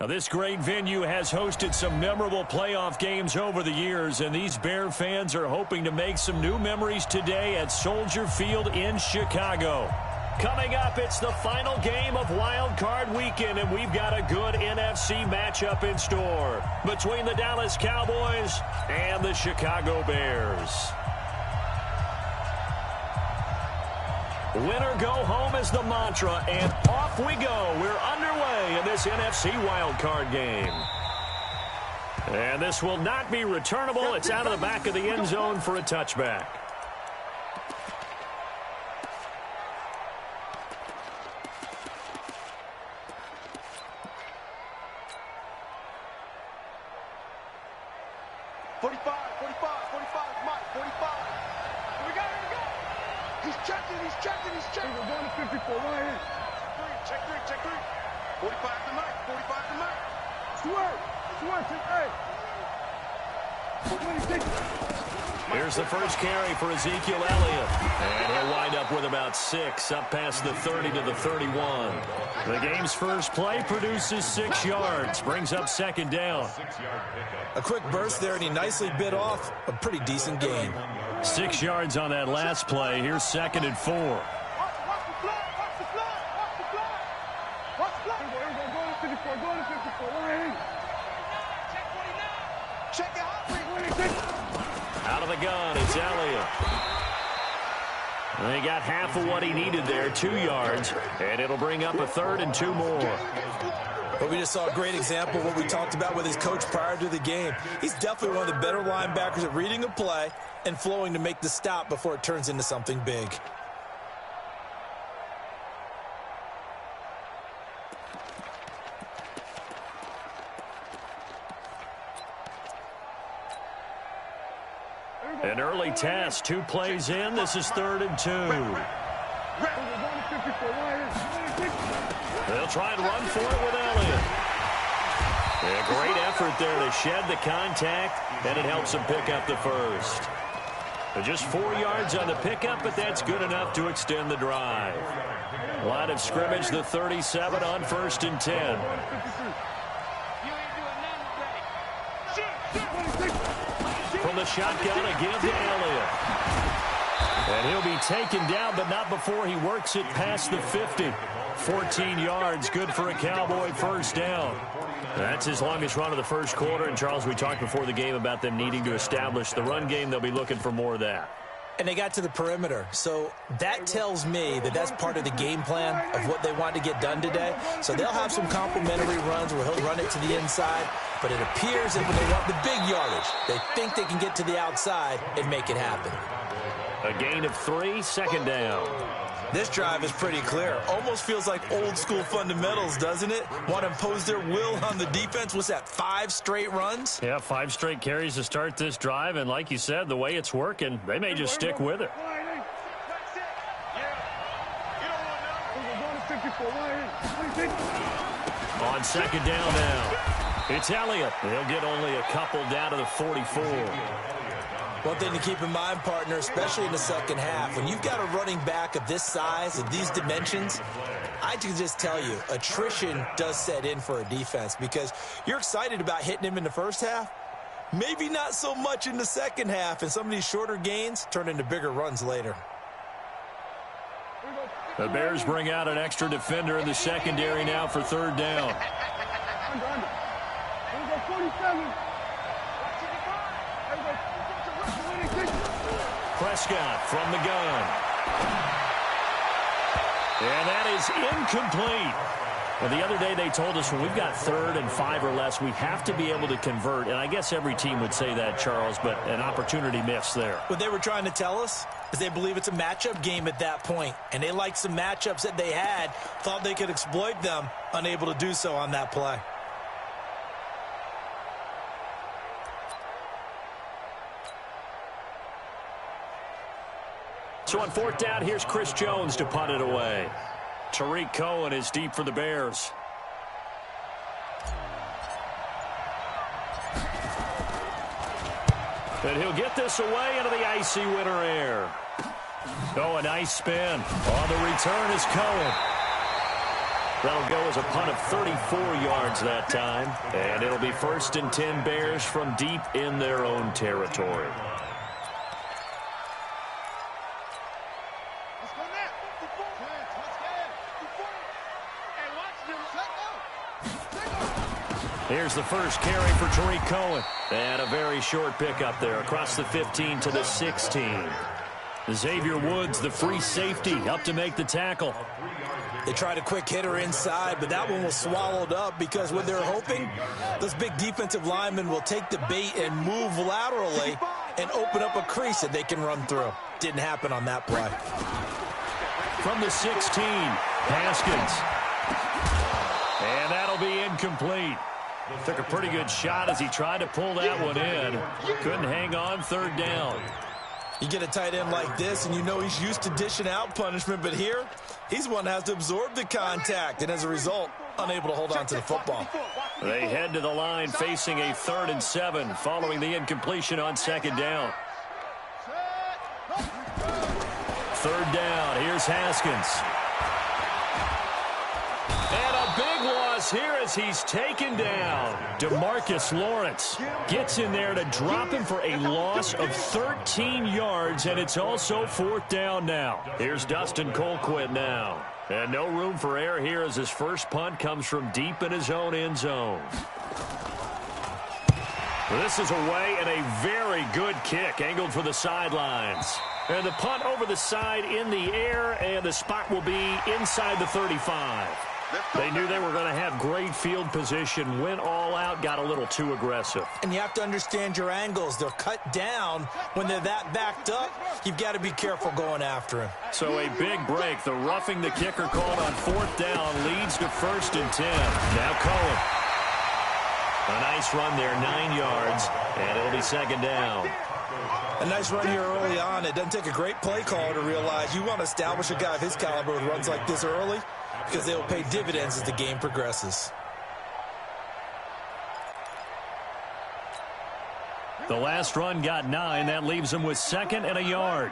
Now, this great venue has hosted some memorable playoff games over the years, and these Bear fans are hoping to make some new memories today at Soldier Field in Chicago. Coming up, it's the final game of Wild Card Weekend, and we've got a good NFC matchup in store between the Dallas Cowboys and the Chicago Bears. Winner go home is the mantra, and off we go. We're underway in this NFC wildcard game. And this will not be returnable. It's out of the back of the end zone for a touchback. Here's the first carry for Ezekiel Elliott. And he'll wind up with about 6, up past the 30 to the 31. The game's first play produces 6 yards, brings up second down. A quick burst there, and he nicely bit off a pretty decent gain. 6 yards on that last play. Here's 2nd and 4. Out of the gun, it's Elliott. And he got half of what he needed there, 2 yards, and it'll bring up a 3rd and 2 more. But we just saw a great example of what we talked about with his coach prior to the game. He's definitely one of the better linebackers at reading a play and flowing to make the stop before it turns into something big. An early test, 2 plays in. This is 3rd and 2. They'll try and run for it with Elliott. A great effort there to shed the contact, and it helps him pick up the first. But just 4 yards on the pickup, but that's good enough to extend the drive. Line of scrimmage, the 37 on 1st and 10. From the shotgun, a give to Elliott. And he'll be taken down, but not before he works it past the 50. 14 yards, good for a Cowboy first down. That's his longest run of the first quarter. And, Charles, we talked before the game about them needing to establish the run game. They'll be looking for more of that. And they got to the perimeter. So that tells me that that's part of the game plan of what they want to get done today. So they'll have some complementary runs where he'll run it to the inside. But it appears that when they want the big yardage, they think they can get to the outside and make it happen. A gain of 3, 2nd down. This drive is pretty clear. Almost feels like old school fundamentals, doesn't it? Want to impose their will on the defense. What's that, 5 straight runs? Yeah, 5 straight carries to start this drive. And like you said, the way it's working, they may just stick with it. On 2nd down now, it's Elliott. He'll get only a couple down to the 44. One thing to keep in mind, partner, especially in the second half, when you've got a running back of this size, of these dimensions, I can just tell you, attrition does set in for a defense because you're excited about hitting him in the first half, maybe not so much in the second half, and some of these shorter gains turn into bigger runs later. The Bears bring out an extra defender in the secondary now for 3rd down. Prescott from the gun. And that is incomplete. Well, the other day they told us when we've got 3rd and 5 or less, we have to be able to convert. And I guess every team would say that, Charles, but an opportunity missed there. What they were trying to tell us is they believe it's a matchup game at that point. And they liked some matchups that they had, thought they could exploit them, unable to do so on that play. So on 4th down, here's Chris Jones to punt it away. Tariq Cohen is deep for the Bears. And he'll get this away into the icy winter air. Oh, a nice spin. On the return is Cohen. That'll go as a punt of 34 yards that time. And it'll be 1st and 10 Bears from deep in their own territory. Here's the first carry for Tariq Cohen. And a very short pickup there across the 15 to the 16. Xavier Woods, the free safety, up to make the tackle. They tried a quick hitter inside, but that one was swallowed up because when they're hoping, those big defensive linemen will take the bait and move laterally and open up a crease that they can run through. Didn't happen on that play. From the 16, Haskins. And that'll be incomplete. Took a pretty good shot as he tried to pull that one in. Couldn't hang on 3rd down. You get a tight end like this, and you know he's used to dishing out punishment, but here, he's one that has to absorb the contact, and as a result, unable to hold on to the football. They head to the line facing a 3rd and 7 following the incompletion on 2nd down. 3rd down, here's Haskins. And a big loss here as he's taken down. DeMarcus Lawrence gets in there to drop him for a loss of 13 yards, and it's also 4th down now. Here's Dustin Colquitt now. And no room for error here as his first punt comes from deep in his own end zone. This is away and a very good kick angled for the sidelines. And the punt over the side in the air, and the spot will be inside the 35. They knew they were going to have great field position, went all out, got a little too aggressive. And you have to understand your angles. They're cut down when they're that backed up. You've got to be careful going after him. So a big break. The roughing the kicker called on 4th down leads to 1st and 10. Now Cohen. A nice run there, 9 yards, and it'll be 2nd down. A nice run here early on. It doesn't take a great play caller to realize you want to establish a guy of his caliber with runs like this early, because they will pay dividends as the game progresses. The last run got 9. That leaves them with 2nd and a yard.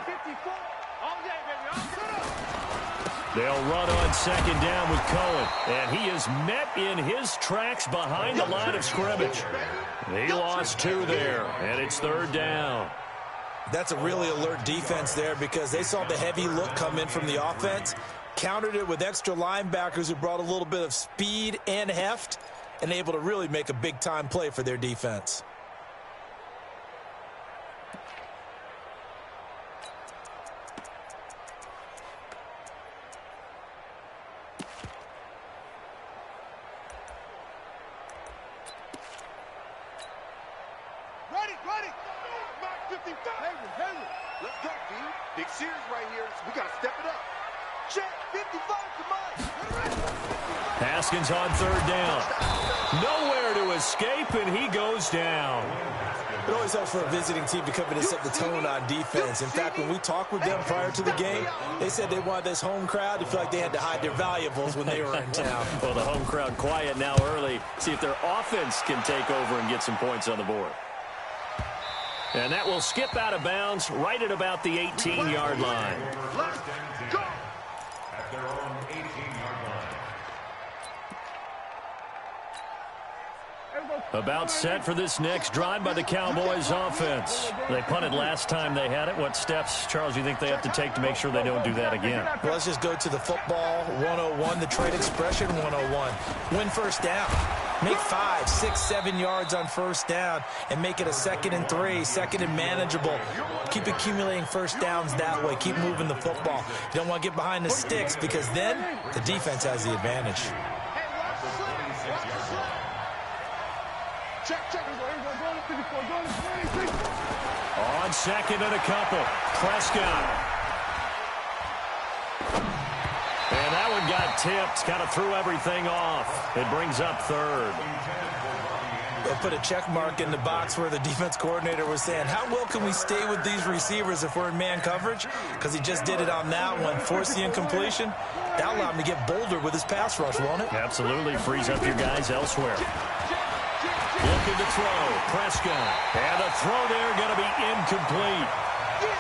They'll run on 2nd down with Cohen. And he is met in his tracks behind the line of scrimmage. He lost 2 there, and it's 3rd down. That's a really alert defense there because they saw the heavy look come in from the offense, countered it with extra linebackers who brought a little bit of speed and heft, and able to really make a big-time play for their defense. Ready. Mark 55. Let's go, D. Big series right here, so we got to step it up. Check 55 to mine. Haskins on 3rd down. Nowhere to escape, and he goes down. It always helps for a visiting team to come in and set the tone on defense. In fact, when we talked with them prior to the game, they said they wanted this home crowd to feel like they had to hide their valuables when they were in town. Well, the home crowd quiet now early. See if their offense can take over and get some points on the board. And that will skip out of bounds right at about the 18-yard line. Let's go. At their own 18-yard line. About set for this next drive by the Cowboys offense. They punted last time they had it. What steps, Charles, do you think they have to take to make sure they don't do that again? Well, let's just go to the football 101, the trade expression 101. Win first down. Make 5, 6, 7 yards on first down and make it a 2nd and 3, 2nd and manageable. Keep accumulating first downs that way. Keep moving the football. You don't want to get behind the sticks because then the defense has the advantage. On 2nd and a couple. Prescott. And that one got tipped. Kind of threw everything off. It brings up 3rd. They'll put a check mark in the box where the defense coordinator was saying, how well can we stay with these receivers if we're in man coverage? Because he just did it on that one. Forced the incompletion. That allowed him to get bolder with his pass rush, won't it? Absolutely. Frees up your guys elsewhere. Looking to throw. Prescott. And the throw there going to be incomplete.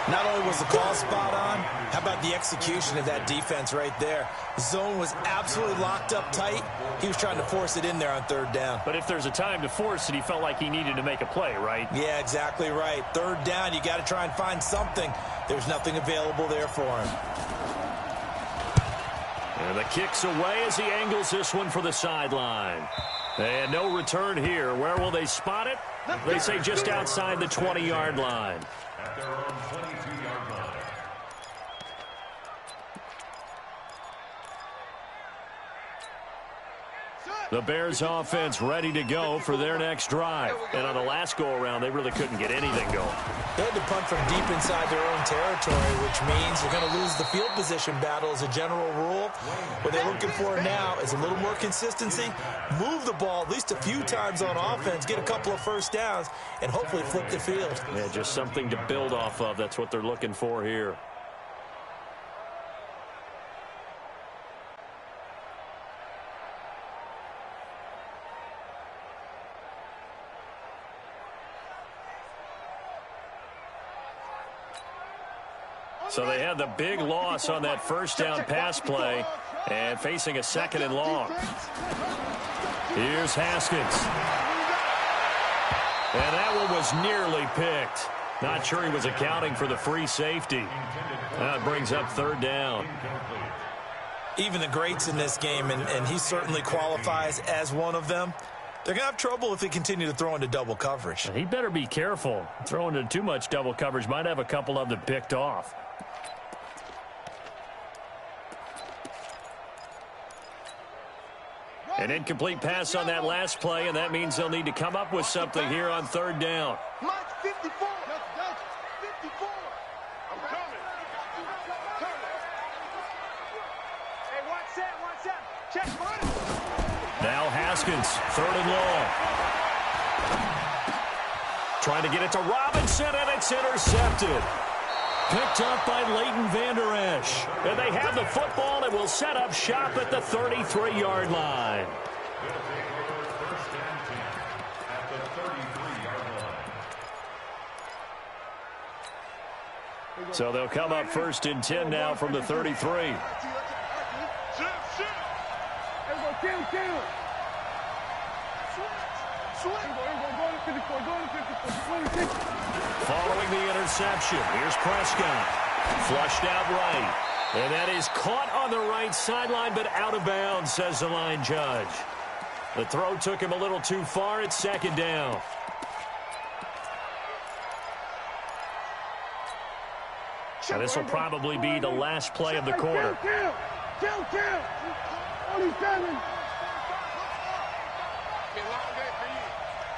Not only was the call spot on, how about the execution of that defense right there? The zone was absolutely locked up tight. He was trying to force it in there on third down. But if there's a time to force it, he felt like he needed to make a play, right? Yeah, exactly right. Third down, you got to try and find something. There's nothing available there for him. And the kick's away as he angles this one for the sideline. And no return here. Where will they spot it? They say just outside the 20-yard line. At their own 22-yard line. The Bears offense ready to go for their next drive. And on the last go-around, they really couldn't get anything going. They had to punt from deep inside their own territory, which means they're going to lose the field position battle as a general rule. What they're looking for now is a little more consistency, move the ball at least a few times on offense, get a couple of first downs, and hopefully flip the field. Yeah, just something to build off of. That's what they're looking for here. So they had the big loss on that first down pass play and facing a second and long. Here's Haskins. And that one was nearly picked. Not sure he was accounting for the free safety. That brings up third down. Even the greats in this game, and he certainly qualifies as one of them, they're going to have trouble if they continue to throw into double coverage. He better be careful. Throwing into too much double coverage might have a couple of them picked off. An incomplete pass on that last play, and that means they'll need to come up with something here on third down. Mike 54. 54. I'm coming. Hey, watch that. Check money. Now Haskins, third and long. Trying to get it to Robinson, and it's intercepted. Picked up by Leighton Vander Esch. And they have the football and will set up shop at the 33-yard line. First and 10 at the 33-yard line. So they'll come up first and 10 now from the 33. Following the interception, here's Prescott. Flushed out right. And that is caught on the right sideline, but out of bounds, says the line judge. The throw took him a little too far. It's second down. Now this will probably be the last play of the quarter. Kill. 47.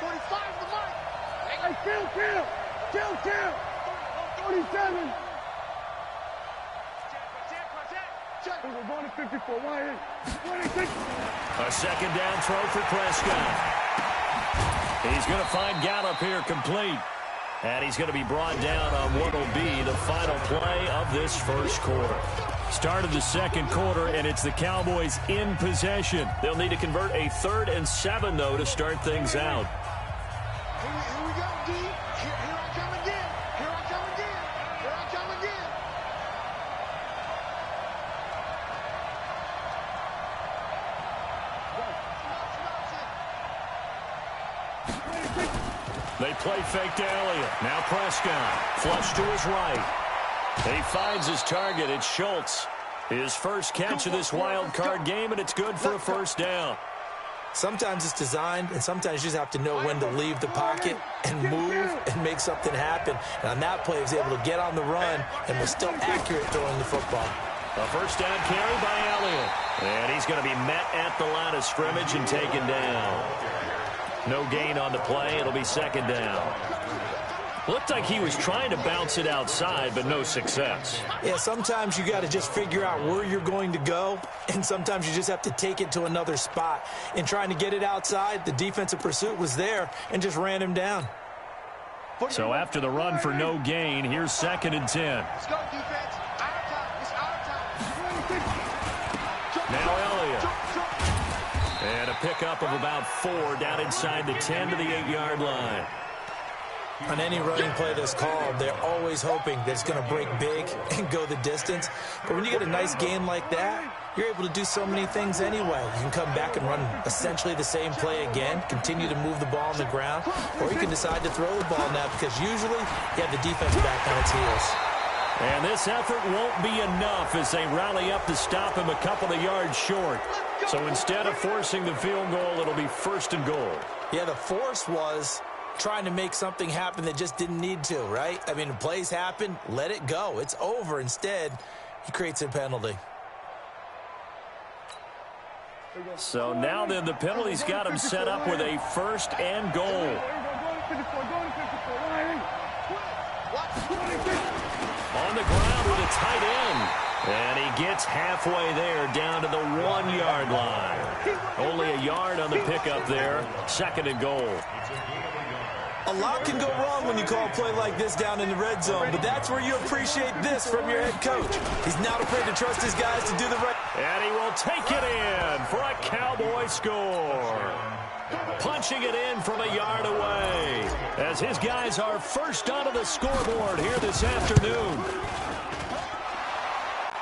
45 the mic. Hey, kill. 47. We're going to 54. A second down throw for Prescott. He's going to find Gallup here complete. And he's going to be brought down on what will be the final play of this first quarter. Start of the second quarter, and it's the Cowboys in possession. They'll need to convert a 3rd and 7, though, to start things out. Here we go, D. Here I come again. They play fake to Elliott. Now Prescott. Flush to his right. He finds his target. It's Schultz. His first catch of this wild card game, and it's good for a first down. Sometimes it's designed, and sometimes you just have to know when to leave the pocket and move and make something happen. And on that play, he was able to get on the run and was still accurate throwing the football. A first down carry by Elliott. And he's going to be met at the line of scrimmage and taken down. No gain on the play. It'll be second down. Looked like he was trying to bounce it outside, but no success. Yeah, sometimes you got to just figure out where you're going to go, and sometimes you just have to take it to another spot. In trying to get it outside, the defensive pursuit was there and just ran him down. So after the run for no gain, here's second and 10. Let's go, defense. Our time. It's our time. Now Elliott. And a pickup of about 4 down inside the 10 to the 8-yard line. On any running play that's called, they're always hoping that it's going to break big and go the distance. But when you get a nice game like that, you're able to do so many things anyway. You can come back and run essentially the same play again, continue to move the ball on the ground, or you can decide to throw the ball now because usually you have the defense back on its heels. And this effort won't be enough as they rally up to stop him a couple of yards short. So instead of forcing the field goal, it'll be 1st and goal. Yeah, the force was trying to make something happen that just didn't need to, right? I mean, the plays happen, let it go. It's over. Instead, he creates a penalty. So now then, the penalty's got him set up with a 1st and goal. On the ground with a tight end. And he gets halfway there, down to the 1-yard line. Only a yard on the pickup there. 2nd and goal. A lot can go wrong when you call a play like this down in the red zone, but that's where you appreciate this from your head coach. He's not afraid to trust his guys to do the right. And he will take it in for a Cowboy score. Punching it in from a yard away as his guys are first onto the scoreboard here this afternoon.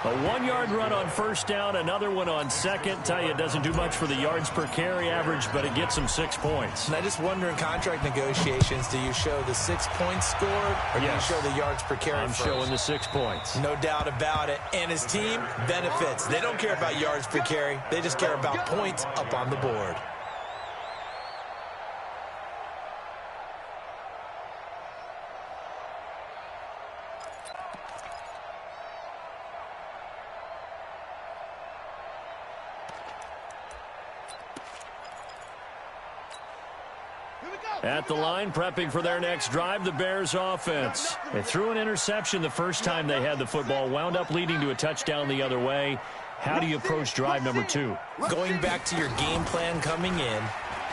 A 1-yard run on 1st down, another one on 2nd. Tell you, it doesn't do much for the yards per carry average, but it gets him 6 points. And I just wonder in contract negotiations, do you show the 6 points scored or do you show the yards per carry I'm first? showing the 6 points. No doubt about it. And his team benefits. They don't care about yards per carry. They just care about points up on the board. At the line, prepping for their next drive, the Bears offense. They threw an interception the first time they had the football, wound up leading to a touchdown the other way. How do you approach drive number 2? Going back to your game plan coming in,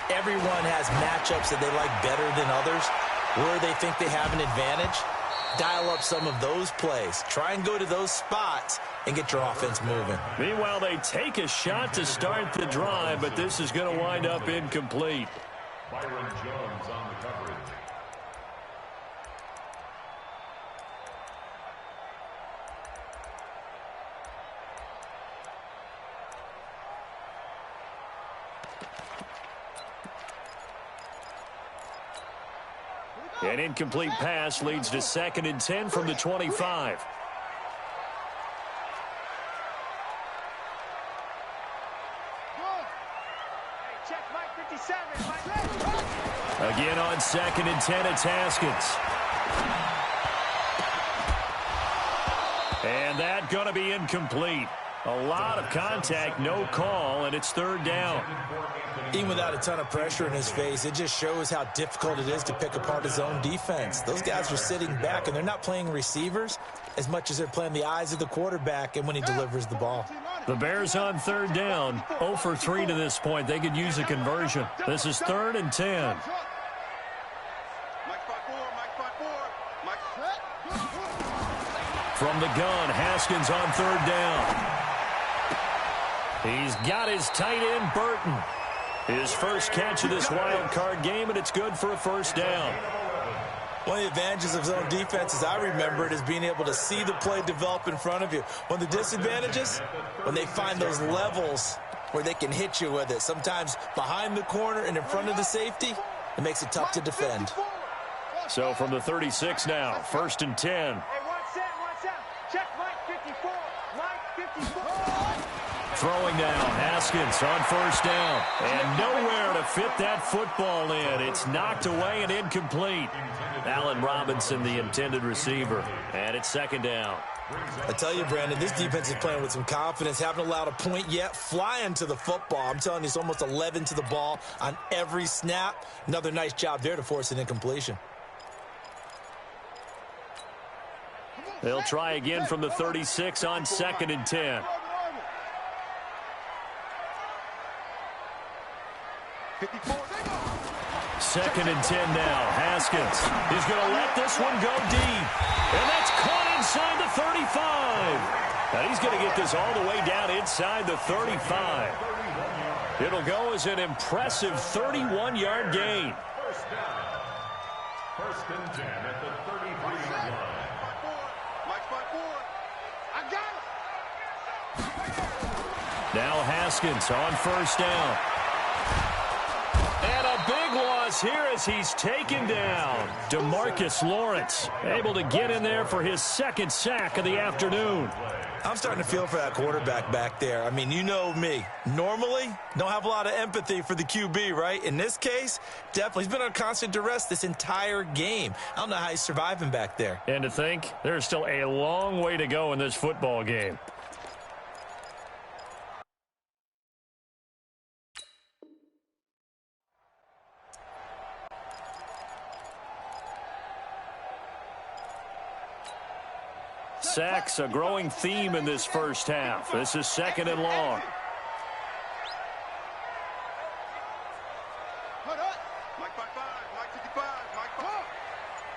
everyone has matchups that they like better than others. Where they think they have an advantage, dial up some of those plays. Try and go to those spots and get your offense moving. Meanwhile, they take a shot to start the drive, but this is going to wind up incomplete. Byron Jones on the coverage. An incomplete pass leads to 2nd and 10 from the 25. Again on 2nd and 10, it's Haskins. And that going to be incomplete. A lot of contact, no call, and it's 3rd down. Even without a ton of pressure in his face, it just shows how difficult it is to pick apart his own defense. Those guys are sitting back, and they're not playing receivers as much as they're playing the eyes of the quarterback and when he delivers the ball. The Bears on 3rd down, 0 for 3 to this point. They could use a conversion. This is 3rd and 10. From the gun, Haskins on 3rd down. He's got his tight end, Burton. His first catch of this wild card game, and it's good for a 1st down. One of the advantages of zone defense, as I remember it, is being able to see the play develop in front of you. One of the disadvantages, when they find those levels where they can hit you with it, sometimes behind the corner and in front of the safety, it makes it tough to defend. So from the 36 now, 1st and 10. Check Mike 54. Mike 54. Throwing now, Haskins on 1st down. And nowhere to fit that football in. It's knocked away and incomplete. Allen Robinson, the intended receiver. And it's 2nd down. I tell you, Brandon, this defense is playing with some confidence. Haven't allowed a point yet. Flying to the football. I'm telling you, it's almost 11 to the ball on every snap. Another nice job there to force an incompletion. They'll try again from the 36 on 2nd and 10. 2nd and 10 now. Haskins. He's going to let this one go deep. And that's caught inside the 35. And he's going to get this all the way down inside the 35. It'll go as an impressive 31-yard gain. First and 10 at the 33-yard line. Mike's 5-4. I got it. Now Haskins on first down. And a big loss here as he's taken down. DeMarcus Lawrence able to get in there for his second sack of the afternoon. I'm starting to feel for that quarterback back there. I mean, you know me. Normally, don't have a lot of empathy for the QB, right? In this case, definitely. He's been on constant duress this entire game. I don't know how he's surviving back there. And to think, there's still a long way to go in this football game. Sacks, a growing theme in this first half. This is second and long. Hold up. Mike 5-5. Mike 55. Mike 5.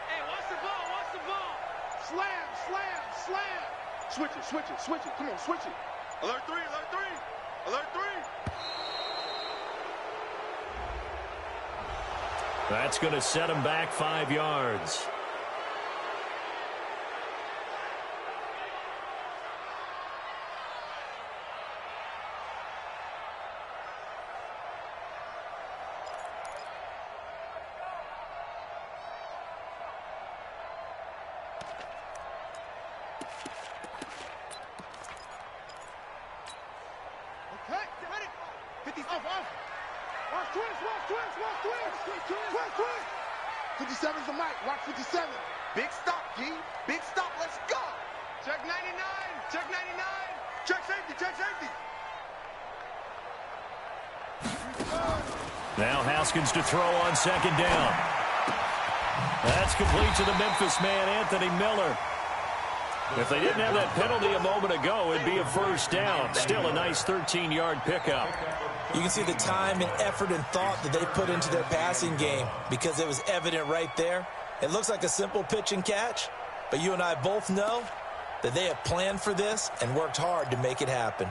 Hey, what's the ball? What's the ball? Slam, slam, slam. Switch it, switch it, switch it. Come on, switch it. Alert 3, alert 3. Alert 3. That's going to set him back 5 yards. Hey, ready? 50 off. Watch twist, watch twist, watch twist. Twist, twist. 57's the mic. Watch 57. Big stop, G. Big stop. Let's go. Check 99. Check 99. Check safety. Check safety. Now Haskins to throw on second down. That's complete to the Memphis man, Anthony Miller. If they didn't have that penalty a moment ago, it'd be a first down. Still a nice 13-yard pickup. You can see the time and effort and thought that they put into their passing game because it was evident right there. It looks like a simple pitch and catch, but you and I both know that they have planned for this and worked hard to make it happen.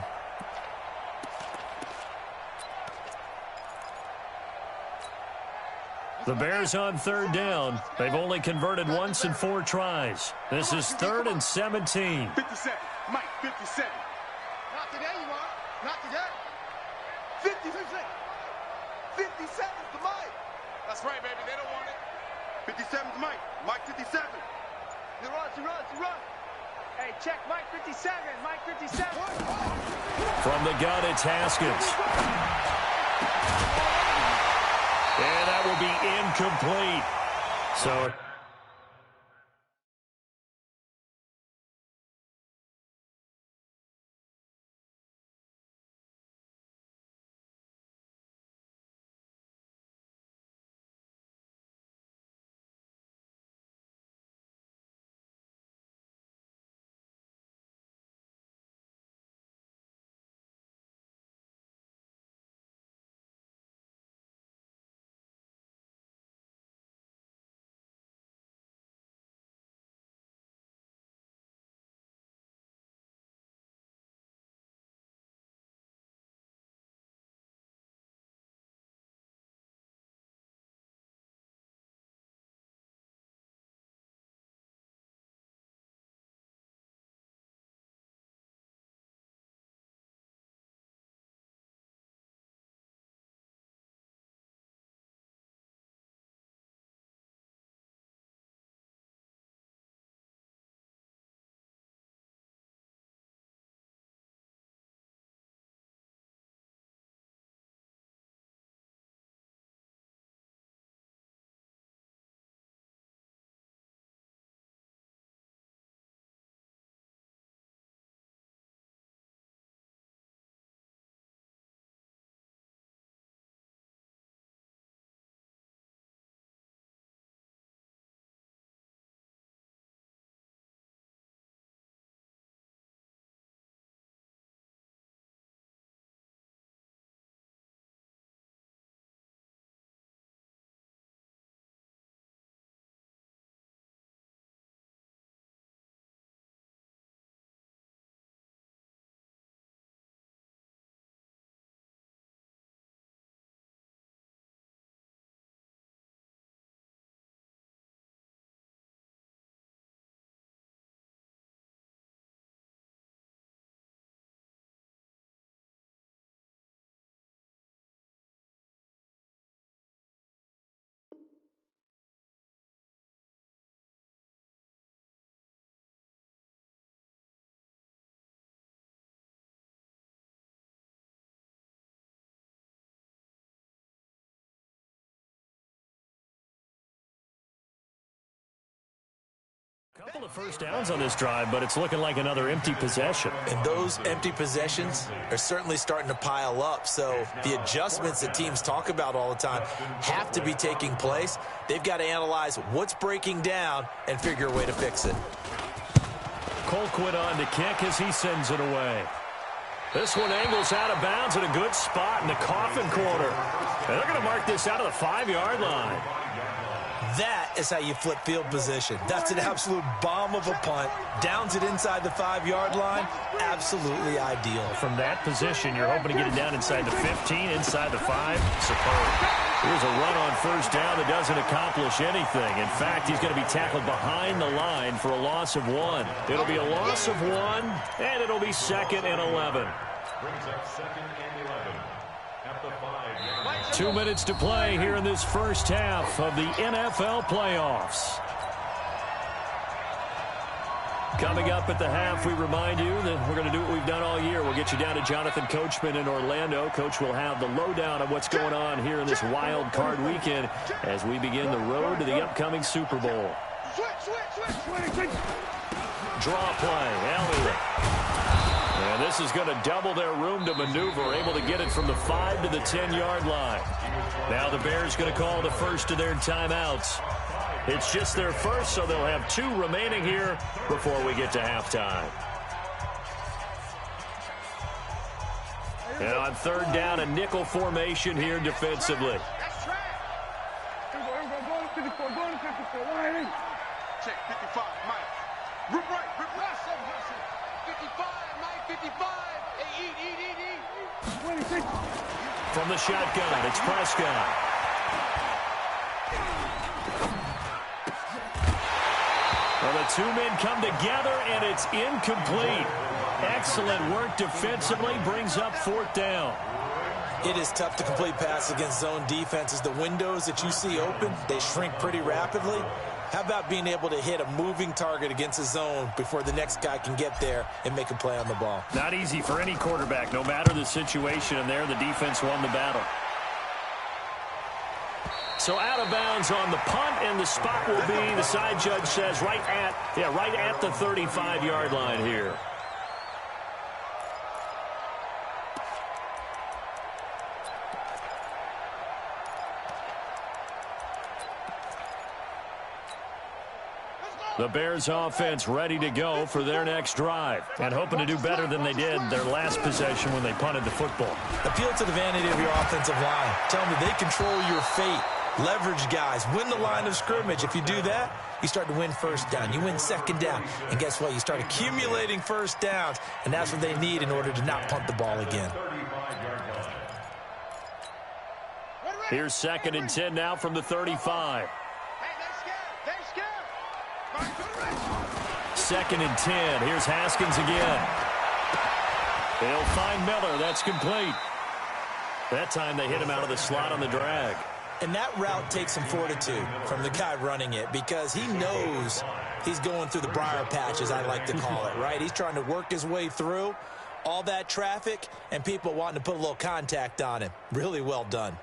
The Bears on third down. They've only converted once in 4 tries. This is 3rd and 17. 57. Mike, 57. Not today, you are. Not today. 57. 57's the Mike. That's right, baby. They don't want it. 57's Mike. Mike 57. He runs, he runs, he runs. Hey, check Mike 57. Mike 57. From the gun, it's Haskins. And that will be incomplete. So couple of first downs on this drive, but it's looking like another empty possession. And those empty possessions are certainly starting to pile up. So the adjustments that teams talk about all the time have to be taking place. They've got to analyze what's breaking down and figure a way to fix it. Colquitt on to kick as he sends it away. This one angles out of bounds at a good spot in the coffin corner. And they're going to mark this out of the 5-yard line. That is how you flip field position. That's an absolute bomb of a punt. Downs it inside the 5-yard line. Absolutely ideal. From that position, you're hoping to get it down inside the 15, inside the 5. Superb. Here's a run on first down that doesn't accomplish anything. In fact, he's going to be tackled behind the line for a loss of 1. It'll be a loss of 1, and it'll be 2nd and 11. Brings up 2nd and 11 at the 5-yard line. 2 minutes to play here in this first half of the NFL playoffs. Coming up at the half, we remind you that we're going to do what we've done all year. We'll get you down to Jonathan Coachman in Orlando. Coach will have the lowdown of what's going on here in this wild card weekend as we begin the road to the upcoming Super Bowl. Draw play, Elliott. And this is going to double their room to maneuver, able to get it from the 5 to the 10-yard line. Now the Bears going to call the first of their timeouts. It's just their first, so they'll have 2 remaining here before we get to halftime. And on third down, a nickel formation here defensively. Check 55, Mike. Rip right, rip left. 55, Mike, 55. Hey, eat. From the shotgun, it's Prescott. Well, the 2 men come together, and it's incomplete. Excellent work defensively, brings up 4th down. It is tough to complete passes against zone defenses. The windows that you see open, they shrink pretty rapidly. How about being able to hit a moving target against a zone before the next guy can get there and make a play on the ball? Not easy for any quarterback, no matter the situation, and there the defense won the battle. So out of bounds on the punt, and the spot will be, the side judge says, right at the 35-yard line here. The Bears offense ready to go for their next drive and hoping to do better than they did their last possession when they punted the football. Appeal to the vanity of your offensive line. Tell them they control your fate. Leverage guys. Win the line of scrimmage. If you do that, you start to win first down. You win 2nd down. And guess what? You start accumulating first downs, and that's what they need in order to not punt the ball again. Here's 2nd and 10 now from the 35. 2nd and 10. Here's Haskins again. They'll find Miller. That's complete. That time they hit him out of the slot on the drag. And that route takes some fortitude from the guy running it because he knows he's going through the briar patch, as I like to call it, right? He's trying to work his way through all that traffic and people wanting to put a little contact on him. Really well done.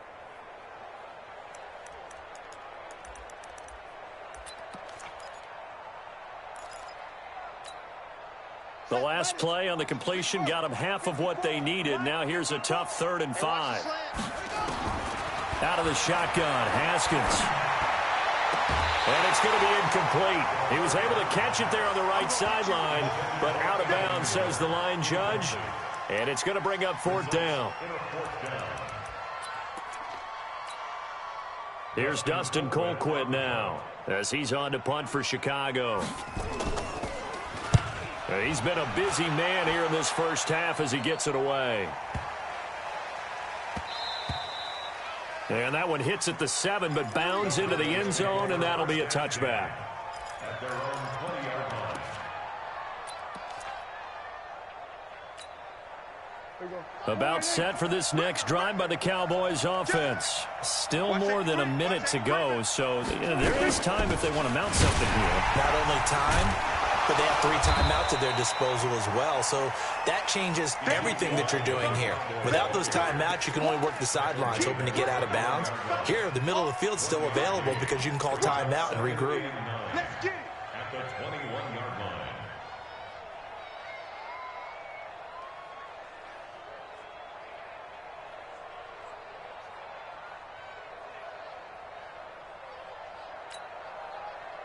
The last play on the completion got them half of what they needed. Now here's a tough 3rd and 5. Out of the shotgun, Haskins. And it's going to be incomplete. He was able to catch it there on the right sideline, but out of bounds, says the line judge. And it's going to bring up 4th down. Here's Dustin Colquitt now, as he's on to punt for Chicago. He's been a busy man here in this first half as he gets it away. And that one hits at the 7, but bounds into the end zone, and that'll be a touchback. At their own 20-yard line. About set for this next drive by the Cowboys offense. Still more than a minute to go, so there is time if they want to mount something here. Not only time, but they have 3 timeouts at their disposal as well. So that changes everything that you're doing here. Without those timeouts, you can only work the sidelines, hoping to get out of bounds. Here, the middle of the field's still available because you can call timeout and regroup. Let's get it. At the 21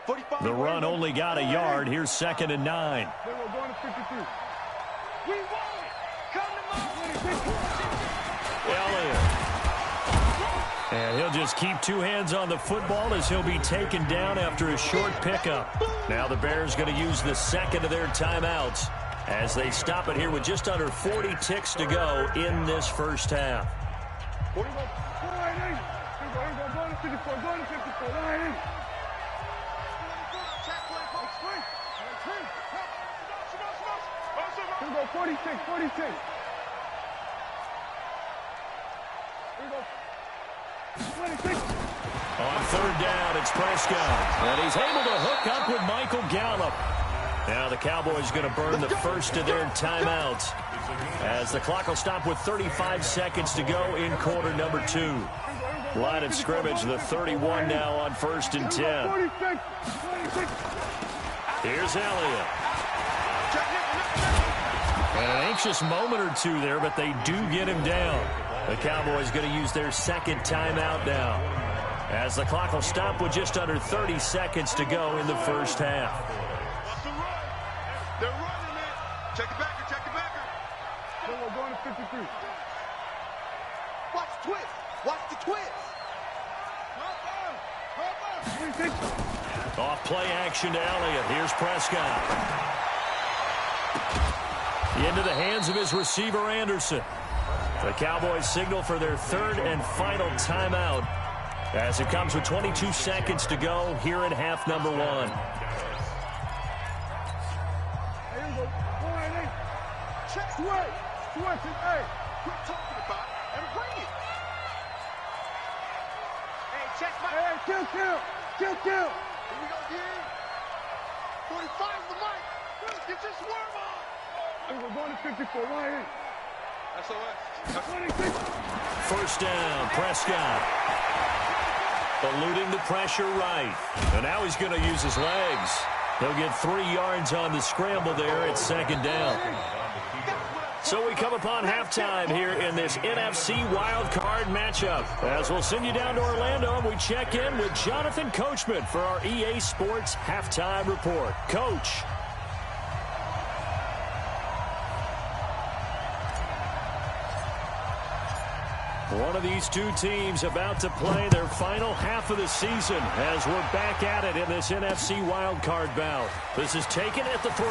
The run only got a yard. Here's 2nd and 9. Elliott. And he'll just keep 2 hands on the football as he'll be taken down after a short pickup. Now the Bears going to use the 2nd of their timeouts as they stop it here with just under 40 ticks to go in this first half. Here we go, 46, 46. Here we go. 26. On 3rd down, it's Prescott. And he's able to hook up with Michael Gallup. Now the Cowboys going to burn the first of their timeouts as the clock will stop with 35 seconds to go in quarter number 2. Line of scrimmage, the 31 now on 1st and 10. Here's Elliott. An anxious moment or two there, but they do get him down. The Cowboys going to use their 2nd timeout now as the clock will stop with just under 30 seconds to go in the first half. They're running it. Check it backer, check it backer. We're going to 53. Watch the twist. Watch the twist. Off play action to Elliott. Here's Prescott. Into the hands of his receiver, Anderson. The Cowboys signal for their 3rd and final timeout as it comes with 22 seconds to go here in half number 1. Hey, quit talking about it and bring it. Hey, check my... Hey, kill. Here we go, here. 45's the mic. Get your swerve on. Hey, we're going to 54, right here. SOS. 26. First down, Prescott. Eluding the pressure right. And now he's going to use his legs. He'll get 3 yards on the scramble there at 2nd down. So we come upon halftime here in this NFC Wildcard matchup. As we'll send you down to Orlando, and we check in with Jonathan Coachman for our EA Sports Halftime Report. Coach. One of these 2 teams about to play their final half of the season as we're back at it in this NFC Wildcard bout. This is taken at the 3.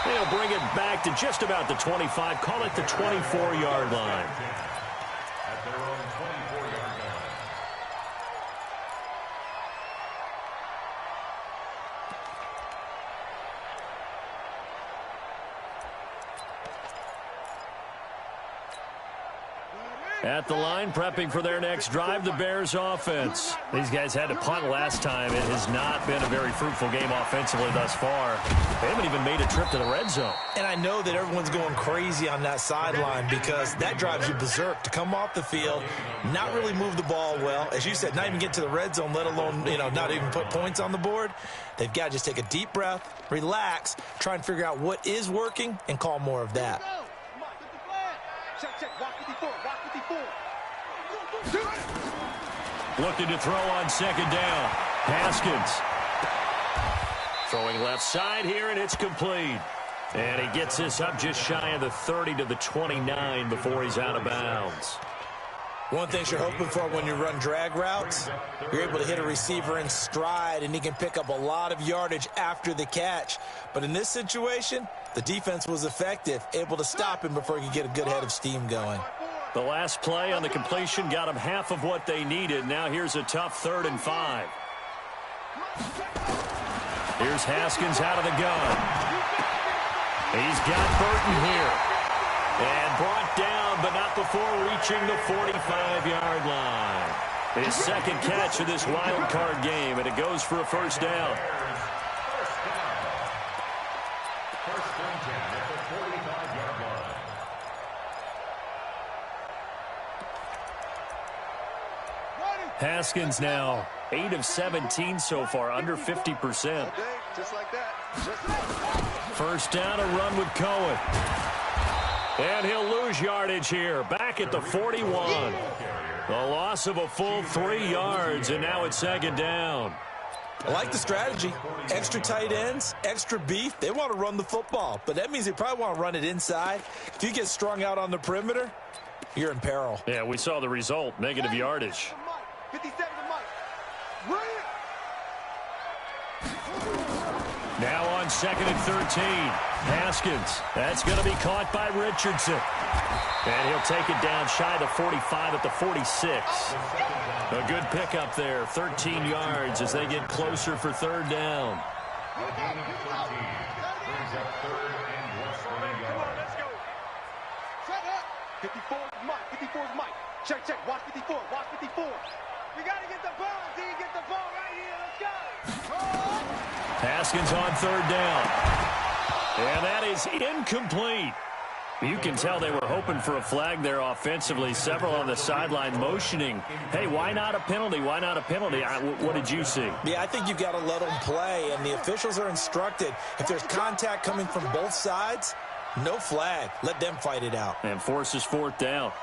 They'll bring it back to just about the 25, call it the 24-yard line. At their own 24-yard line. At the line, prepping for their next drive, the Bears offense. These guys had to punt last time. It has not been a very fruitful game offensively thus far. They haven't even made a trip to the red zone. And I know that everyone's going crazy on that sideline because that drives you berserk to come off the field, not really move the ball well. As you said, not even get to the red zone, let alone, not even put points on the board. They've got to just take a deep breath, relax, try and figure out what is working, and call more of that. Check. Watch 54. Watch 54. Looking to throw on 2nd down. Haskins. Throwing left side here, and it's complete. And he gets this up just shy of the 30 to the 29 before he's out of bounds. One thing you're hoping for when you run drag routes, you're able to hit a receiver in stride, and he can pick up a lot of yardage after the catch. But in this situation, the defense was effective, able to stop him before he could get a good head of steam going. The last play on the completion got him half of what they needed. Now here's a tough 3rd and 5. Here's Haskins out of the gun. He's got Burton here. And brought down, but not before reaching the 45-yard line. His 2nd catch of this wild card game, and it goes for a 1st down. First and 10 at the 45-yard line. Haskins now 8 of 17 so far, under 50%. Just like that. First down, a run with Cohen. And he'll lose yardage here, back at the 41. The loss of a full 3 yards, and now it's 2nd down. I like the strategy. Extra tight ends, extra beef. They want to run the football, but that means they probably want to run it inside. If you get strung out on the perimeter, you're in peril. Yeah, we saw the result, negative yardage. 57 to Mike. Run it. Now on 2nd and 13. Haskins. That's going to be caught by Richardson. And he'll take it down shy of the 45 at the 46. A good pickup there, 13 yards as they get closer for 3rd down. A gain of 13 brings up 3rd and less than a yard. Let's go. Shut up. 54 is Mike. 54 is Mike. Check, check. Watch 54. Watch 54. We got to get the ball, D. Get the ball right here. Let's go. Haskins on 3rd down. And that is incomplete. You can tell they were hoping for a flag there offensively. Several on the sideline motioning. Hey, why not a penalty? Why not a penalty? What did you see? Yeah, I think you've got to let them play, and the officials are instructed. If there's contact coming from both sides, no flag. Let them fight it out. And forces 4th down.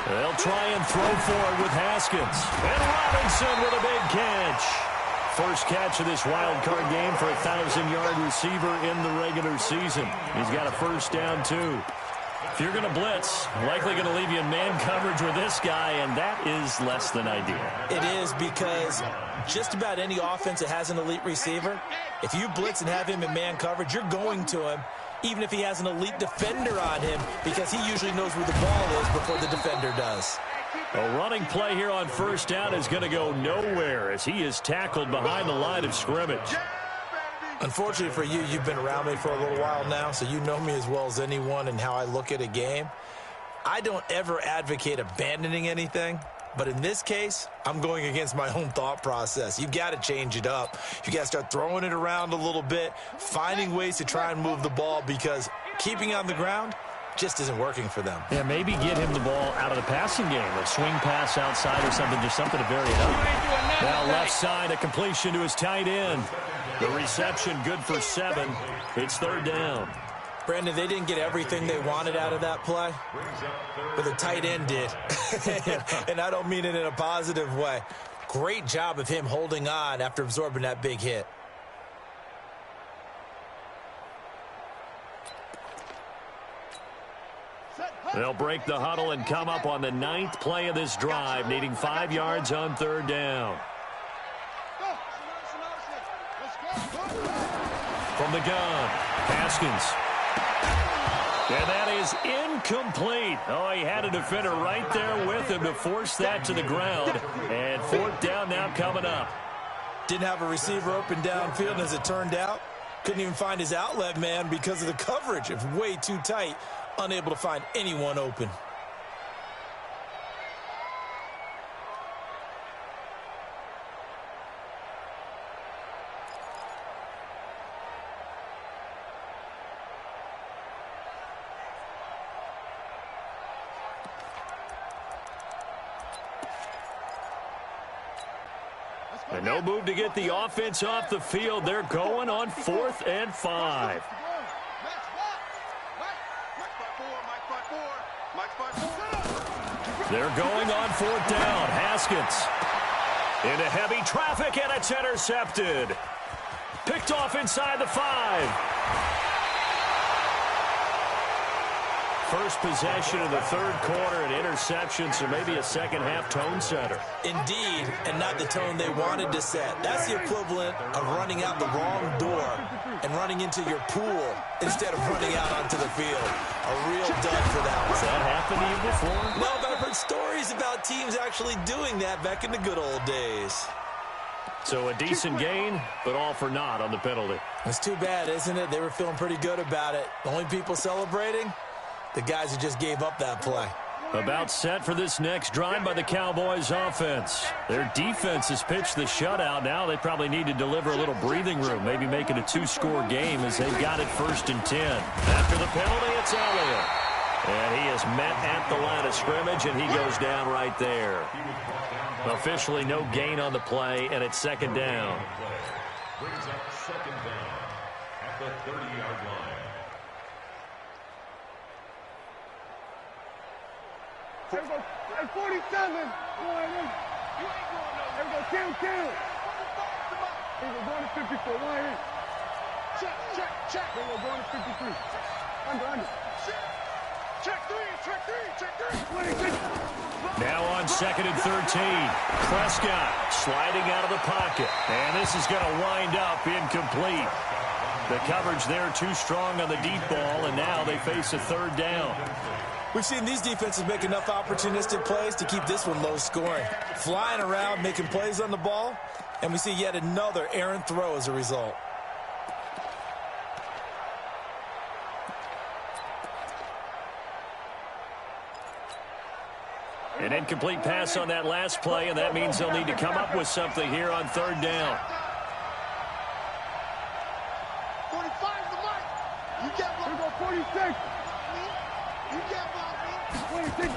They'll try and throw for it with Haskins. And Robinson with a big catch. First catch of this wild card game for a 1,000-yard receiver in the regular season. He's got a 1st down, too. If you're going to blitz, likely going to leave you in man coverage with this guy, and that is less than ideal. It is, because just about any offense that has an elite receiver, if you blitz and have him in man coverage, you're going to him, even if he has an elite defender on him, because he usually knows where the ball is before the defender does. A running play here on 1st down is going to go nowhere as he is tackled behind the line of scrimmage. Unfortunately for you, you've been around me for a little while now, so you know me as well as anyone and how I look at a game. I don't ever advocate abandoning anything, but in this case, I'm going against my own thought process. You've got to change it up. You got to start throwing it around a little bit, finding ways to try and move the ball, because keeping on the ground just isn't working for them. Yeah, maybe get him the ball out of the passing game, a swing pass outside or something, just something to vary it up. Now left side, a completion to his tight end. The reception good for 7. It's 3rd down. Brandon, they didn't get everything they wanted out of that play, but the tight end did. And I don't mean it in a positive way. Great job of him holding on after absorbing that big hit. They'll break the huddle and come up on the 9th play of this drive, needing 5 yards on 3rd down. From the gun, Haskins. And that is incomplete. Oh, he had a defender right there with him to force that to the ground. And 4th down now coming up. Didn't have a receiver open downfield, and as it turned out, couldn't even find his outlet man because of the coverage. It was way too tight. Unable to find anyone open. And no move to get the offense off the field. They're going on 4th and 5. They're going on 4th down. Haskins into heavy traffic, and it's intercepted. Picked off inside the 5. First possession of the 3rd quarter, an interception, so maybe a second-half tone setter. Indeed, and not the tone they wanted to set. That's the equivalent of running out the wrong door and running into your pool instead of running out onto the field. A real dud for that one. Has that happened to you before? No, but I've heard stories about teams actually doing that back in the good old days. So a decent gain, but all for naught on the penalty. It's too bad, isn't it? They were feeling pretty good about it. The only people celebrating? The guys who just gave up that play. About set for this next drive by the Cowboys offense. Their defense has pitched the shutout. Now they probably need to deliver a little breathing room, maybe make it a 2-score game as they've got it 1st and 10. After the penalty, it's Elliott. And he is met at the line of scrimmage, and he goes down right there. Officially no gain on the play, and it's 2nd down. Brings up 2nd down at the 30-yard line. Hey, 47. Go ahead. You ain't going nowhere. Here we go. Kill. Here we go. Going to 54. Go ahead. Check. Here we go. Going to 53. Under. Check three. Now on 2nd and 13. Prescott sliding out of the pocket. And this is going to wind up incomplete. The coverage there too strong on the deep ball, and now they face a 3rd down. We've seen these defenses make enough opportunistic plays to keep this one low scoring. Flying around, making plays on the ball, and we see yet another errant throw as a result. An incomplete pass on that last play, and that means they'll need to come up with something here on 3rd down. 45's the mic. You get one. Here we go, 46. You get one. 26.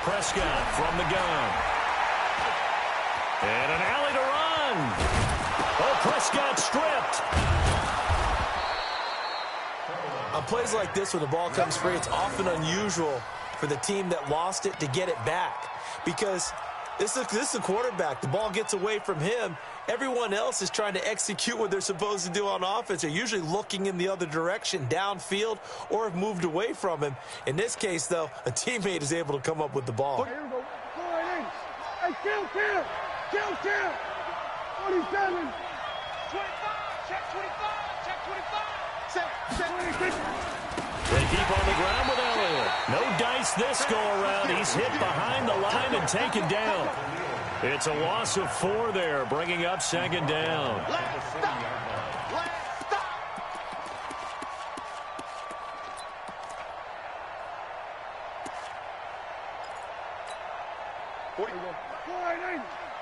Prescott from the gun. And an alley to run. Oh, Prescott stripped. On plays like this where the ball comes free, it's often unusual for the team that lost it to get it back, because this is a quarterback. The ball gets away from him. Everyone else is trying to execute what they're supposed to do on offense. They're usually looking in the other direction, downfield, or have moved away from him. In this case, though, a teammate is able to come up with the ball. Here we go. Go ahead in. Hey, kill. 47. 25. Check 25. Check 25. 26. They keep on the ground with Elliott. No dice this go-around. He's hit behind the line and taken down. It's a loss of 4 there, bringing up 2nd down. Last stop.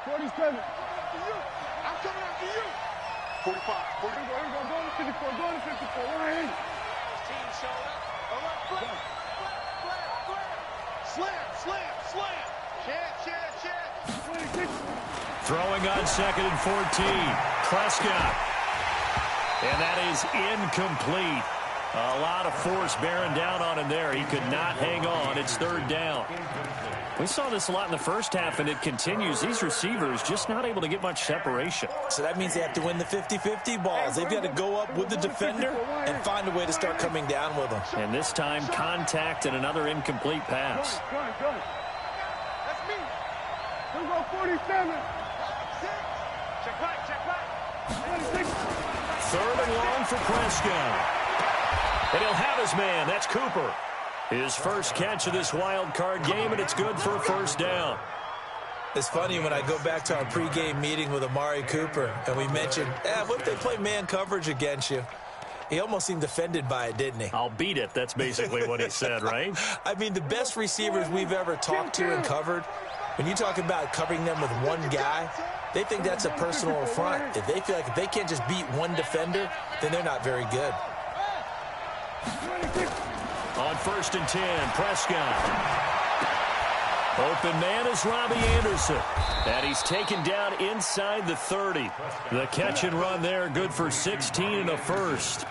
47. I'm coming after you. 45. Here we go. Going to 54. Right in. Team showed up. All right, slam. Chance. 26. Throwing on 2nd and 14. Prescott. And that is incomplete. A lot of force bearing down on him there. He could not hang on. It's 3rd down. We saw this a lot in the first half, and it continues. These receivers just not able to get much separation. So that means they have to win the 50-50 balls. They've got to go up with the defender and find a way to start coming down with them. And this time, contact and another incomplete pass. Go. That's me. Here we go, 47. Check right. 26. 3rd and long for Prescott. And he'll have his man. That's Cooper. His first catch of this wild card game, and it's good for a 1st down. It's funny when I go back to our pregame meeting with Amari Cooper, and we mentioned, what if they play man coverage against you? He almost seemed offended by it, didn't he? I'll beat it. That's basically what he said, right? I mean, the best receivers we've ever talked to and covered, when you talk about covering them with one guy, they think that's a personal affront. If they feel like if they can't just beat one defender, then they're not very good. On 1st and 10, Prescott. Open man is Robbie Anderson. And he's taken down inside the 30. The catch and run there, good for 16 and a 1st.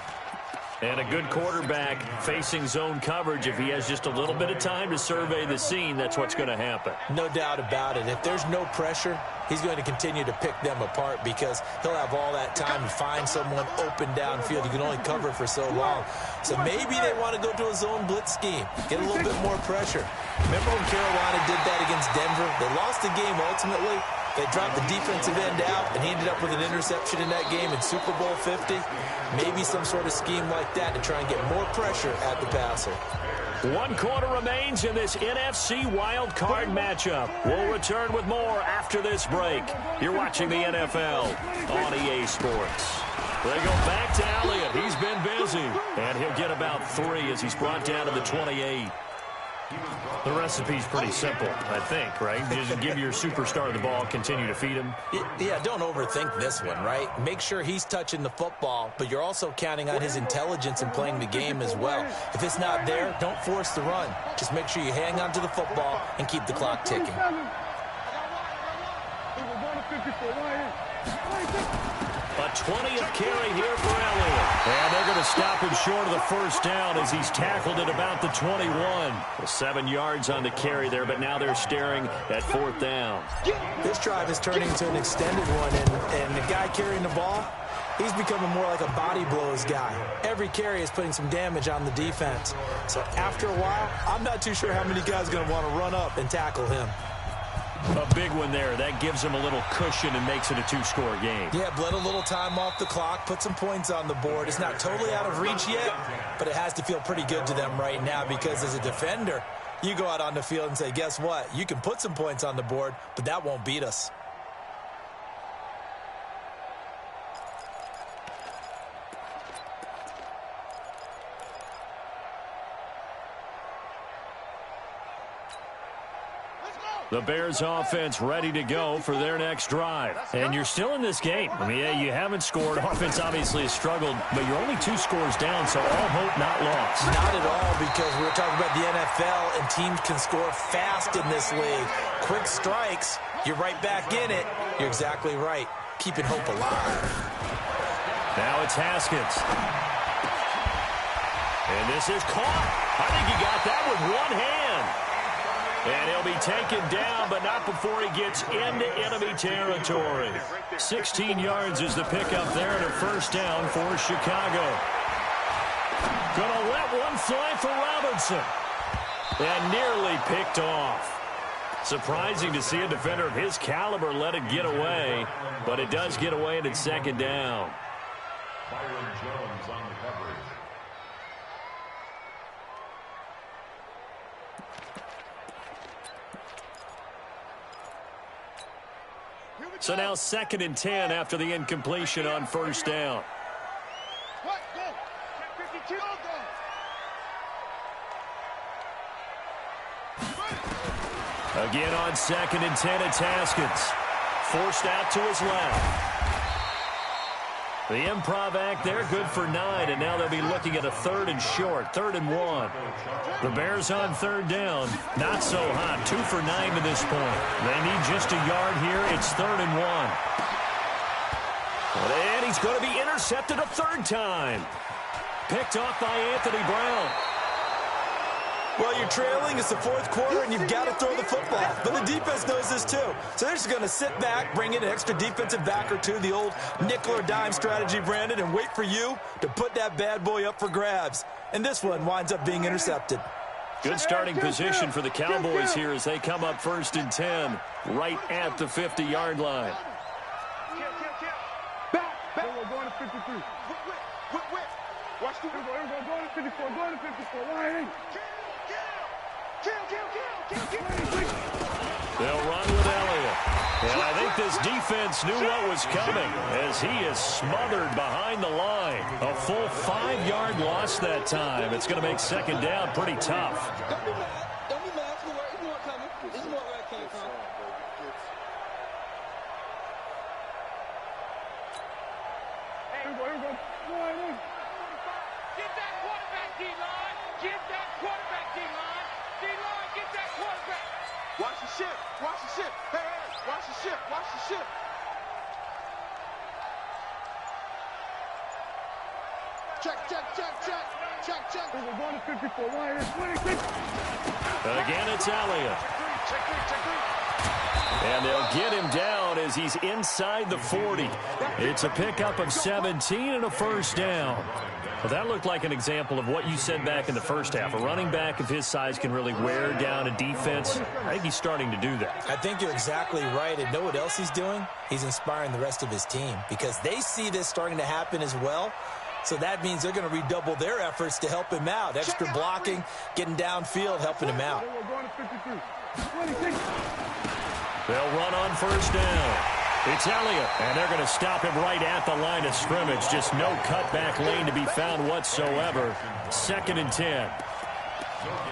And a good quarterback facing zone coverage. If he has just a little bit of time to survey the scene, that's what's going to happen. No doubt about it. If there's no pressure, he's going to continue to pick them apart because he'll have all that time to find someone open downfield. You can only cover for so long. So maybe they want to go to a zone blitz scheme, get a little bit more pressure. Remember when Carolina did that against Denver? They lost the game ultimately. They dropped the defensive end out, and he ended up with an interception in that game in Super Bowl 50. Maybe some sort of scheme like that to try and get more pressure at the passer. 1 quarter remains in this NFC Wild Card matchup. We'll return with more after this break. You're watching the NFL on EA Sports. They go back to Elliott. He's been busy, and he'll get about 3 as he's brought down to the 28. The recipe's pretty simple, I think, right? Just give your superstar the ball, continue to feed him. Yeah, don't overthink this one, right? Make sure he's touching the football, but you're also counting on his intelligence in playing the game as well. If it's not there, don't force the run. Just make sure you hang on to the football and keep the clock ticking. A 20th carry here for Elliott. And they're going to stop him short of the first down as he's tackled at about the 21. Well, 7 yards on the carry there, but now they're staring at 4th down. This drive is turning into an extended one, and the guy carrying the ball, he's becoming more like a body blows guy. Every carry is putting some damage on the defense. So after a while, I'm not too sure how many guys are going to want to run up and tackle him. A big one there. That gives him a little cushion and makes it a 2-score game. Yeah, bled a little time off the clock, put some points on the board. It's not totally out of reach yet, but it has to feel pretty good to them right now because as a defender, you go out on the field and say, guess what? You can put some points on the board, but that won't beat us. The Bears offense ready to go for their next drive. And you're still in this game. I mean, yeah, you haven't scored. Offense obviously has struggled, but you're only 2 scores down, so all hope not lost. Not at all, because we were talking about the NFL, and teams can score fast in this league. Quick strikes, you're right back in it. You're exactly right. Keeping hope alive. Now it's Haskins. And this is caught. I think he got that with one hand. And he'll be taken down, but not before he gets into enemy territory. 16 yards is the pickup there and a first down for Chicago. Gonna let one fly for Robinson. And nearly picked off. Surprising to see a defender of his caliber let it get away, but it does get away and it's second down. Byron Jones on the coverage. So now 2nd and 10 after the incompletion on first down. Again on 2nd and 10, it's Haskins. Forced out to his left. The improv act there, good for 9, and now they'll be looking at a 3rd and short, 3rd and 1. The Bears on 3rd down, not so hot, 2 for 9 to this point. They need just a yard here, it's 3rd and 1. And he's going to be intercepted a 3rd time. Picked off by Anthony Brown. Well, you're trailing. It's the 4th quarter, and you've got to throw the football. But the defense knows this, too. So they're just going to sit back, bring in an extra defensive back or two, the old nickel or dime strategy, Brandon, and wait for you to put that bad boy up for grabs. And this one winds up being intercepted. Good starting position for the Cowboys here as they come up 1st and 10, right at the 50-yard line. Back. We're going to 53. Whip. Watch the whip. We're going to 54. Going to 54. Line. They'll run with Elliott. And I think this defense knew what was coming as he is smothered behind the line. A full 5-yard loss that time. It's going to make second down pretty tough. Don't be mad. Don't be mad. It's more coming. It's more where it came from. Here we go. Get that quarterback, D-line. Get that quarterback, D-line. D-line, get that quarterback. Watch the ship. Hey, watch the ship. Check. We're going to 54. Line is 26. Again, it's Elliott. And they'll get him down as he's inside the 40. It's a pickup of 17 and a first down. Well, that looked like an example of what you said back in the first half. A running back of his size can really wear down a defense. I think he's starting to do that. I think you're exactly right. And know what else he's doing? He's inspiring the rest of his team because they see this starting to happen as well. So that means they're going to redouble their efforts to help him out. Extra blocking, getting downfield, helping him out. We're going to 53. 26. They'll run on first down. It's Elliott, and they're going to stop him right at the line of scrimmage. Just no cutback lane to be found whatsoever. 2nd and 10.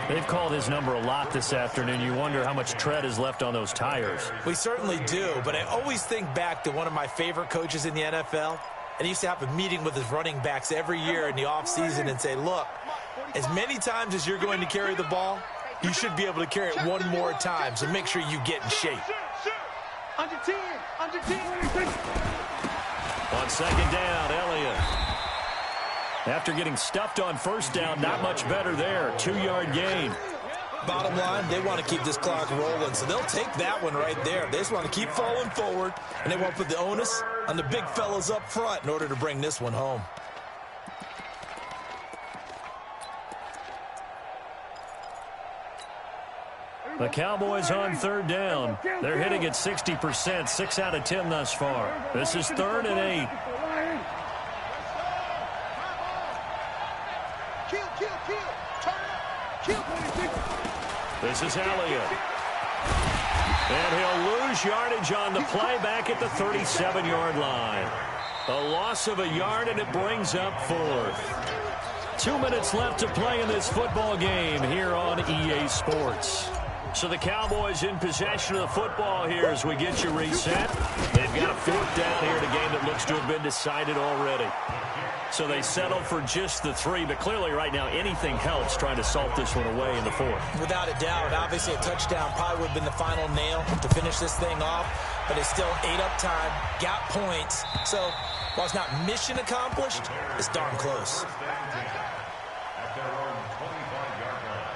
They've called his number a lot this afternoon. You wonder how much tread is left on those tires. We certainly do, but I always think back to one of my favorite coaches in the NFL, and he used to have a meeting with his running backs every year in the offseason and say, look, as many times as you're going to carry the ball, you should be able to carry it one more time, so make sure you get in shape. Under 10. On second down, Elliott. After getting stuffed on first down, not much better there. 2-yard gain. Bottom line, they want to keep this clock rolling, so they'll take that one right there. They just want to keep falling forward, and they won't put the onus on the big fellas up front in order to bring this one home. The Cowboys on third down. They're hitting at 60%, 6 out of 10 thus far. This is 3rd and 8. This is Elliott. And he'll lose yardage on the play back at the 37-yard line. A loss of a yard, and it brings up 4th. 2 minutes left to play in this football game here on EA Sports. So the Cowboys in possession of the football here as we get you reset. They've got a 4th down here in a game that looks to have been decided already. So they settle for just the 3, but clearly right now anything helps trying to salt this one away in the 4th. Without a doubt, obviously a touchdown probably would have been the final nail to finish this thing off, but it's still 8 up time, got points. So while it's not mission accomplished, it's darn close. At their own 25-yard line.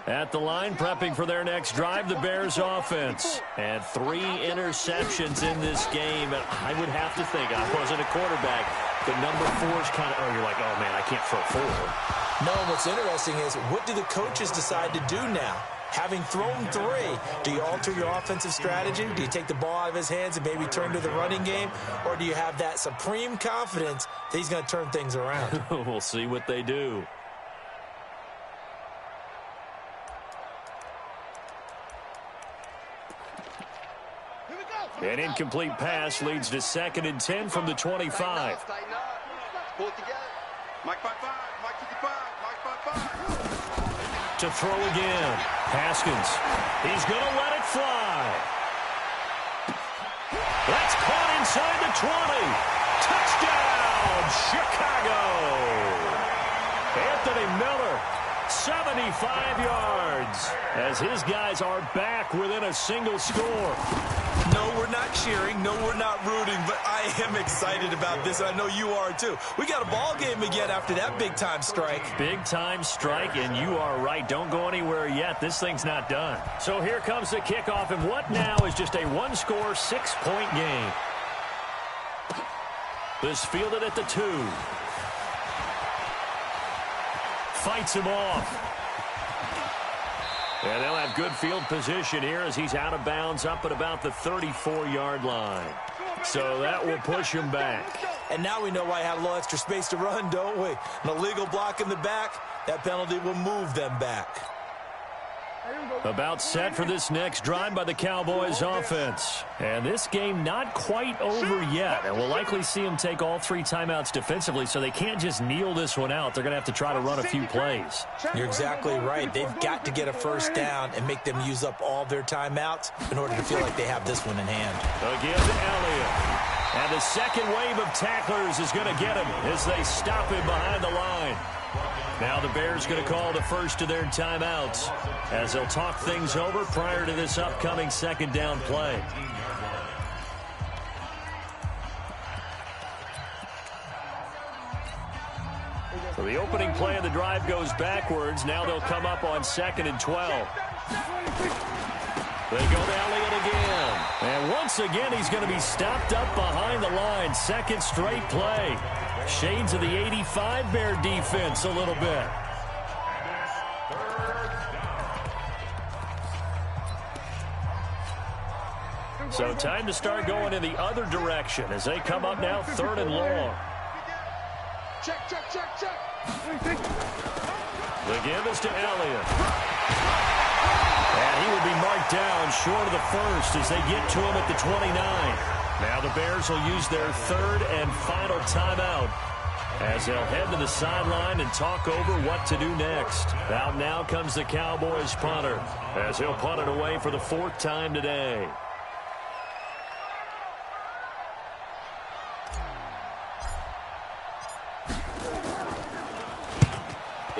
At the line, prepping for their next drive, the Bears offense. And 3 interceptions in this game. And I would have to think, I wasn't a quarterback, but number 4 is kind of, oh, you're like, oh, man, I can't throw 4. No, what's interesting is, what do the coaches decide to do now? Having thrown 3, do you alter your offensive strategy? Do you take the ball out of his hands and maybe turn to the running game? Or do you have that supreme confidence that he's going to turn things around? We'll see what they do. An incomplete pass leads to 2nd and 10 from the 25. Pull it together. Mike 5-5, Mike 55, Mike 5-5. To throw again. Haskins. He's going to let it fly. That's caught inside the 20. Touchdown, Chicago. Anthony Miller, 75 yards, as his guys are back within a single score. No, we're not cheering. No, we're not rooting, but I am excited about this. I know you are, too. We got a ball game again after that big-time strike. Big-time strike, and you are right. Don't go anywhere yet. This thing's not done. So here comes the kickoff, and what now is just a 1-score, 6-point game. This fielded at the 2. Fights him off. And they'll have good field position here as he's out of bounds up at about the 34-yard line. So that will push him back. And now we know why I had a little extra space to run, don't we? An illegal block in the back, that penalty will move them back. About set for this next drive by the Cowboys offense. And this game not quite over yet. And we'll likely see them take all 3 timeouts defensively, so they can't just kneel this one out. They're going to have to try to run a few plays. You're exactly right. They've got to get a first down and make them use up all their timeouts in order to feel like they have this one in hand. Again to Elliott. And the second wave of tacklers is going to get him as they stop him behind the line. Now the Bears going to call the first of their timeouts as they'll talk things over prior to this upcoming 2nd down play. So the opening play of the drive goes backwards. Now they'll come up on 2nd and 12. They go to Elliott again. And once again, he's going to be stopped up behind the line. 2nd straight play. Shades of the 85 Bear defense a little bit. So time to start going in the other direction as they come up now 3rd and long. Check, check, check, check. The give is to Elliott. And he will be marked down short of the 1st as they get to him at the 29. Now the Bears will use their 3rd and final timeout as they'll head to the sideline and talk over what to do next. Out now comes the Cowboys punter as he'll punt it away for the 4th time today.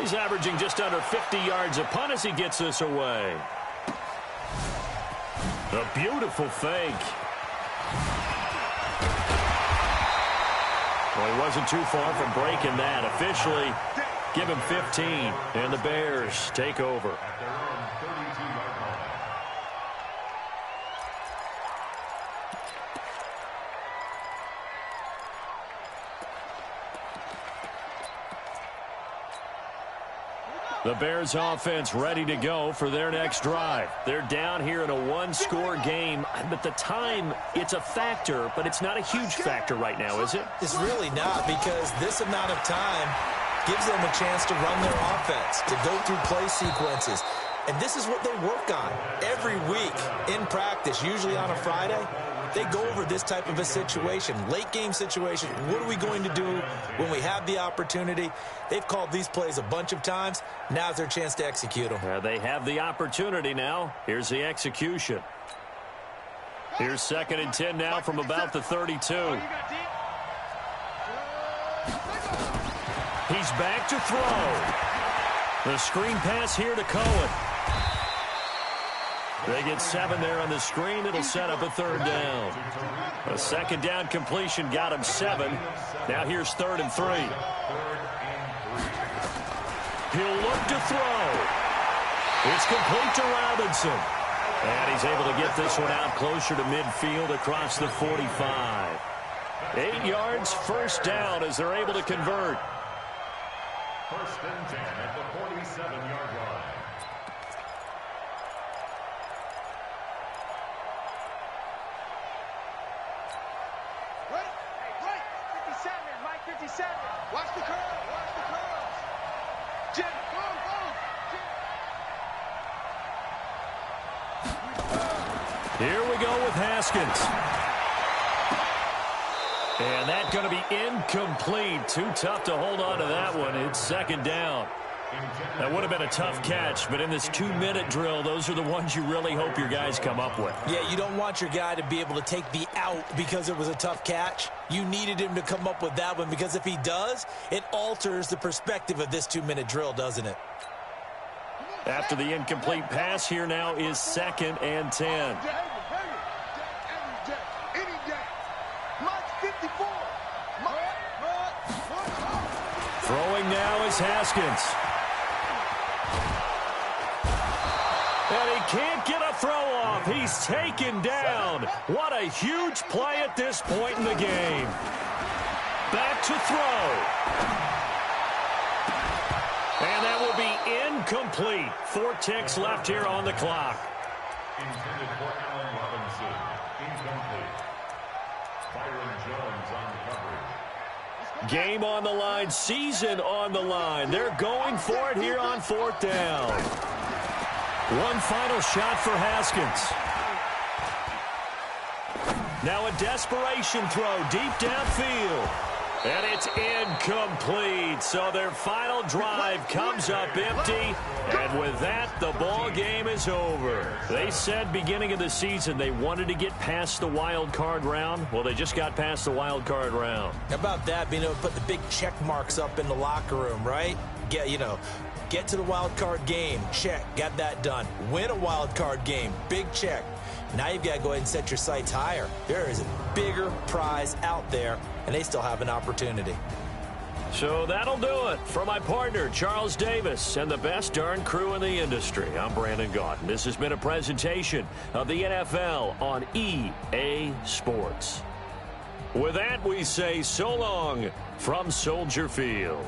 He's averaging just under 50 yards a punt as he gets this away. A beautiful fake. Well, he wasn't too far from breaking that. Officially, give him 15, and the Bears take over. The Bears offense ready to go for their next drive. They're down here in a one-score game. But the time, it's a factor, but it's not a huge factor right now, is it? It's really not, because this amount of time gives them a chance to run their offense, to go through play sequences. And this is what they work on every week in practice, usually on a Friday. They go over this type of a situation, late game situation. What are we going to do when we have the opportunity? They've called these plays a bunch of times. Now's their chance to execute them. They have the opportunity now. Here's the execution. Here's 2nd and 10 now from about the 32. He's back to throw. The screen pass here to Cohen. They get 7 there on the screen. It'll set up a 3rd down. A 2nd down completion got him 7. Now here's 3rd and 3. He'll look to throw. It's complete to Robinson. And he's able to get this one out closer to midfield across the 45. 8 yards, 1st down as they're able to convert. 1st and 10 at the 47-yard line. Watch the curl. Watch the curls. Jim, go, go. Here we go with Haskins. And that's going to be incomplete. Too tough to hold on to that one. It's 2nd down. That would have been a tough catch, but in this 2-minute drill, those are the ones you really hope your guys come up with. Yeah, you don't want your guy to be able to take the out because it was a tough catch. You needed him to come up with that one, because if he does, it alters the perspective of this 2-minute drill, doesn't it? After the incomplete pass, here now is 2nd and 10. Throwing now is Haskins. And he can't get a throw off. He's taken down. What a huge play at this point in the game. Back to throw. And that will be incomplete. 4 ticks left here on the clock. Intended for Allen Robinson. Incomplete. Byron Jones on coverage. Game on the line, season on the line. They're going for it here on 4th down. One final shot for Haskins. Now a desperation throw deep downfield. And it's incomplete. So their final drive comes up empty. And with that, the ball game is over. They said beginning of the season they wanted to get past the wild card round. Well, they just got past the wild card round. How about that, being able to put the big check marks up in the locker room, right? Get to the wild card game. Check. Got that done. Win a wild card game. Big check. Now you've got to go ahead and set your sights higher. There is a bigger prize out there, and they still have an opportunity. So that'll do it. For my partner, Charles Davis, and the best darn crew in the industry, I'm Brandon Gaudin. This has been a presentation of the NFL on EA Sports. With that, we say so long from Soldier Field.